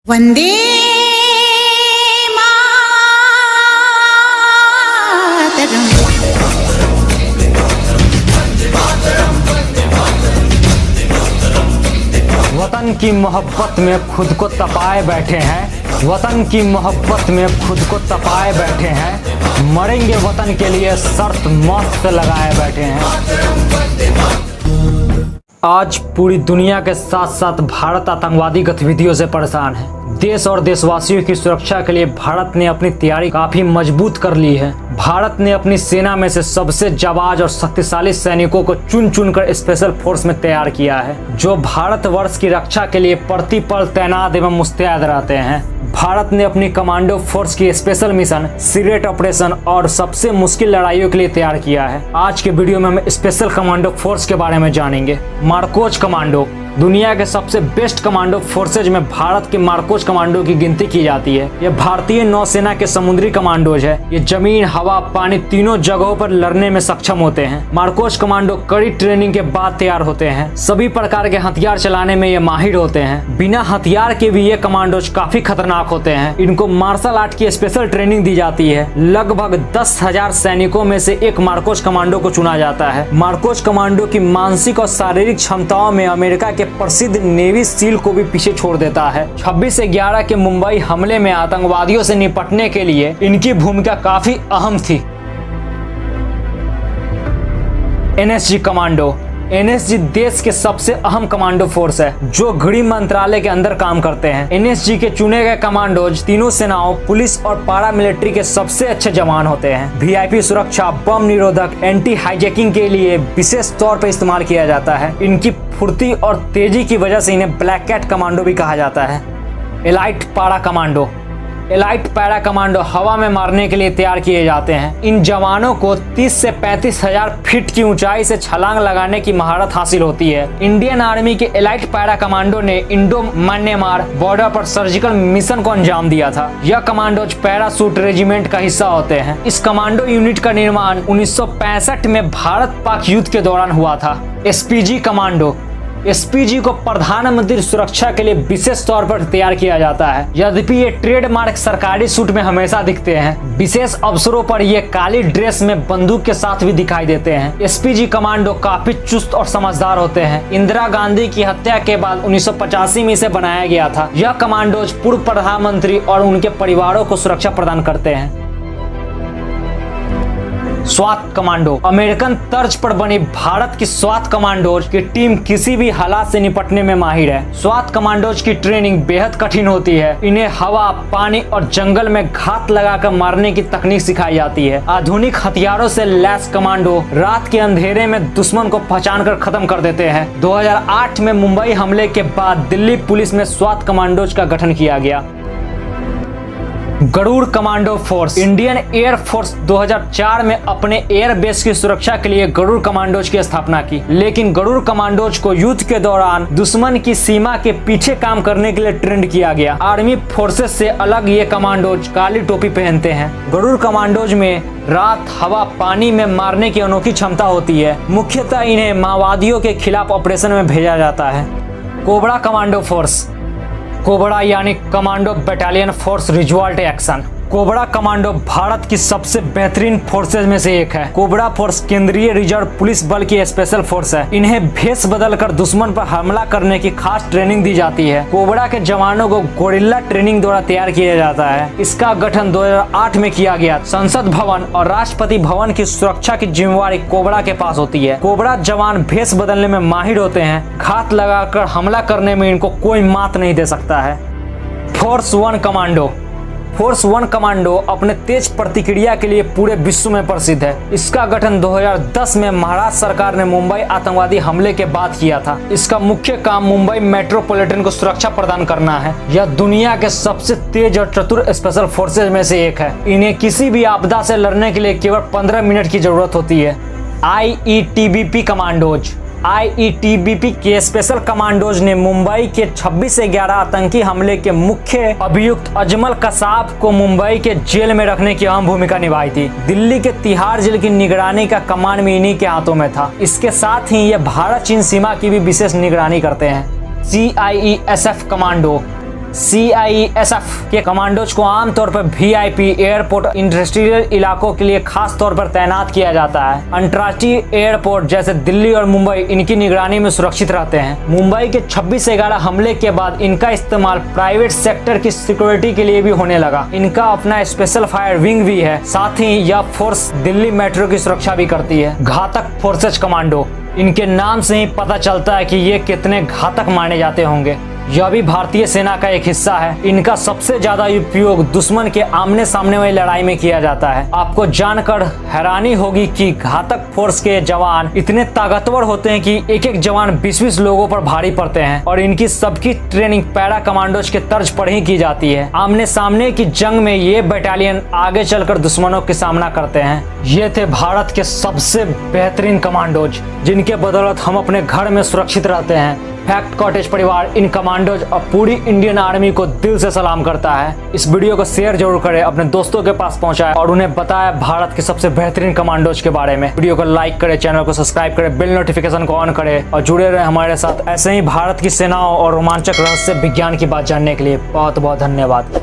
वंदे मातरम। वतन की मोहब्बत में खुद को तपाए बैठे हैं, वतन की मोहब्बत में खुद को तपाए बैठे हैं, मरेंगे वतन के लिए शर्त मौत से लगाए बैठे हैं। आज पूरी दुनिया के साथ साथ भारत आतंकवादी गतिविधियों से परेशान है। देश और देशवासियों की सुरक्षा के लिए भारत ने अपनी तैयारी काफी मजबूत कर ली है। भारत ने अपनी सेना में से सबसे जाबाज और शक्तिशाली सैनिकों को चुन चुन कर स्पेशल फोर्स में तैयार किया है, जो भारतवर्ष की रक्षा के लिए प्रतिपल तैनात एवं मुस्तैद रहते हैं। भारत ने अपनी कमांडो फोर्स की स्पेशल मिशन, सीक्रेट ऑपरेशन और सबसे मुश्किल लड़ाइयों के लिए तैयार किया है। आज के वीडियो में हम स्पेशल कमांडो फोर्स के बारे में जानेंगे। मार्कोज कमांडो दुनिया के सबसे बेस्ट कमांडो फोर्सेज में भारत के मार्कोज कमांडो की गिनती की जाती है। ये भारतीय नौसेना के समुद्री कमांडोज है। ये जमीन, हवा, पानी तीनों जगहों पर लड़ने में सक्षम होते हैं। मार्कोज कमांडो कड़ी ट्रेनिंग के बाद तैयार होते हैं। सभी प्रकार के हथियार चलाने में ये माहिर होते हैं। बिना हथियार के भी ये कमांडोज काफी खतरनाक होते हैं। इनको मार्शल आर्ट की स्पेशल ट्रेनिंग दी जाती है। लगभग 10,000 सैनिकों में से एक मार्कोज कमांडो को चुना जाता है। मार्कोज कमांडो की मानसिक और शारीरिक क्षमताओं में अमेरिका के प्रसिद्ध नेवी सील को भी पीछे छोड़ देता है। 26/11 के मुंबई हमले में आतंकवादियों से निपटने के लिए इनकी भूमिका काफी अहम थी। एनएसजी कमांडो एनएसजी देश के सबसे अहम कमांडो फोर्स है, जो गृह मंत्रालय के अंदर काम करते हैं। एनएसजी के चुने गए कमांडोज तीनों सेनाओं, पुलिस और पारा मिलिट्री के सबसे अच्छे जवान होते हैं। वीआईपी सुरक्षा, बम निरोधक, एंटी हाईजैकिंग के लिए विशेष तौर पर इस्तेमाल किया जाता है। इनकी फुर्ती और तेजी की वजह से इन्हें ब्लैक कैट कमांडो भी कहा जाता है। एलाइट पारा कमांडो एलाइट पैरा कमांडो हवा में मारने के लिए तैयार किए जाते हैं। इन जवानों को 30 से 35,000 फीट की ऊंचाई से छलांग लगाने की महारत हासिल होती है। इंडियन आर्मी के एलाइट पैरा कमांडो ने इंडो म्यांमार बॉर्डर पर सर्जिकल मिशन को अंजाम दिया था। यह कमांडोज पैरासूट रेजिमेंट का हिस्सा होते हैं। इस कमांडो यूनिट का निर्माण 1965 में भारत पाक युद्ध के दौरान हुआ था। एसपीजी कमांडो एसपीजी को प्रधानमंत्री सुरक्षा के लिए विशेष तौर पर तैयार किया जाता है। यद्यपि ये ट्रेडमार्क सरकारी सूट में हमेशा दिखते हैं, विशेष अवसरों पर ये काली ड्रेस में बंदूक के साथ भी दिखाई देते हैं। एसपीजी कमांडो काफी चुस्त और समझदार होते हैं। इंदिरा गांधी की हत्या के बाद 1985 में इसे बनाया गया था। यह कमांडोज पूर्व प्रधानमंत्री और उनके परिवारों को सुरक्षा प्रदान करते हैं। स्वात कमांडो अमेरिकन तर्ज पर बनी भारत की स्वात कमांडोज की टीम किसी भी हालात से निपटने में माहिर है। स्वात कमांडोज की ट्रेनिंग बेहद कठिन होती है। इन्हें हवा, पानी और जंगल में घात लगाकर मारने की तकनीक सिखाई जाती है। आधुनिक हथियारों से लैस कमांडो रात के अंधेरे में दुश्मन को पहचान कर खत्म कर देते हैं। 2008 में मुंबई हमले के बाद दिल्ली पुलिस में स्वात कमांडोज का गठन किया गया। Garud commando force Indian Air Force 2004 में अपने एयर बेस की सुरक्षा के लिए गरुड़ कमांडोज की स्थापना की, लेकिन गरुड़ कमांडोज को युद्ध के दौरान दुश्मन की सीमा के पीछे काम करने के लिए ट्रेंड किया गया। आर्मी फोर्सेस से अलग ये कमांडोज काली टोपी पहनते हैं। गरुड़ कमांडोज में रात, हवा, पानी में मारने की अनोखी क्षमता होती है। मुख्यतः इन्हें माओवादियों के खिलाफ ऑपरेशन में भेजा जाता है। कोबरा कमांडो फोर्स कोबरा यानी commando battalion force result action. Cobra commando Bharat की सबसे बेहतरीन फोर्सेज में से एक है। कोबरा फोर्स केंद्रीय रिजर्व पुलिस बल की स्पेशल फोर्स है। इन्हें भेष बदलकर दुश्मन पर हमला करने की खास ट्रेनिंग दी जाती है। कोबरा के जवानों को गोरिल्ला ट्रेनिंग द्वारा तैयार किया जाता है। इसका गठन 2008 में किया गया। संसद भवन और राष्ट्रपति भवन की सुरक्षा की जिम्मेवारी कोबरा के पास होती है। कोबरा जवान भेष बदलने में माहिर होते हैं। घात लगाकर हमला करने में इनको कोई मात नहीं दे सकता है। फोर्स 1 कमांडो फोर्स 1 कमांडो अपने तेज प्रतिक्रिया के लिए पूरे विश्व में प्रसिद्ध है। इसका गठन 2010 में महाराष्ट्र सरकार ने मुंबई आतंकवादी हमले के बाद किया था। इसका मुख्य काम मुंबई मेट्रोपॉलिटन को सुरक्षा प्रदान करना है। यह दुनिया के सबसे तेज और चतुर स्पेशल फोर्सेज में से एक है। इन्हें किसी भी आपदा से लड़ने के लिए केवल 15 मिनट की जरूरत होती है। आईईटीबीपी कमांडोज आईईटीबीपी के स्पेशल कमांडोज ने मुंबई के 26/11 आतंकी हमले के मुख्य अभियुक्त अजमल कसाब को मुंबई के जेल में रखने की अहम भूमिका निभाई थी। दिल्ली के तिहाड़ जेल की निगरानी का कमान भी इन्हीं के हाथों में था। इसके साथ ही ये भारत चीन सीमा की भी विशेष निगरानी करते हैं। CIESF कमांडो CISF के कमांडोज को आमतौर पर VIP एयरपोर्ट इंडस्ट्रियल इलाकों के लिए खास तौर पर तैनात किया जाता है। अंतर्राष्ट्रीय एयरपोर्ट जैसे दिल्ली और मुंबई इनकी निगरानी में सुरक्षित रहते हैं। मुंबई के 26/11 हमले के बाद इनका इस्तेमाल प्राइवेट सेक्टर की सिक्योरिटी के लिए भी होने लगा। इनका अपना स्पेशल फायर विंग भी है। साथ ही यह फोर्स दिल्ली मेट्रो की सुरक्षा भी करती है। घातक फोर्सेज कमांडो, इनके नाम से ही पता चलता है कि ये कितने घातक माने जाते होंगे। यह भी भारतीय सेना का एक हिस्सा है। इनका सबसे ज्यादा उपयोग दुश्मन के आमने सामने वाली लड़ाई में किया जाता है। आपको जानकर हैरानी होगी कि घातक फोर्स के जवान इतने ताकतवर होते हैं कि एक एक जवान 20-20 लोगों पर भारी पड़ते हैं और इनकी सबकी ट्रेनिंग पैरा कमांडोज के तर्ज पर ही की जाती है। आमने सामने की जंग में ये बटालियन आगे चलकर दुश्मनों के सामना करते हैं। ये थे भारत के सबसे बेहतरीन कमांडोज, जिनके बदौलत हम अपने घर में सुरक्षित रहते हैं। फैक्ट कॉटेज परिवार इन कमांडोज और पूरी इंडियन आर्मी को दिल से सलाम करता है। इस वीडियो को शेयर जरूर करें, अपने दोस्तों के पास पहुंचाएं और उन्हें बताएं भारत के सबसे बेहतरीन कमांडोज के बारे में। वीडियो को लाइक करें, चैनल को सब्सक्राइब करें, बेल नोटिफिकेशन को ऑन करें और जुड़े रहें हमारे साथ ऐसे ही भारत की सेनाओं और रोमांचक रहस्य विज्ञान की बात जानने के लिए। बहुत बहुत धन्यवाद।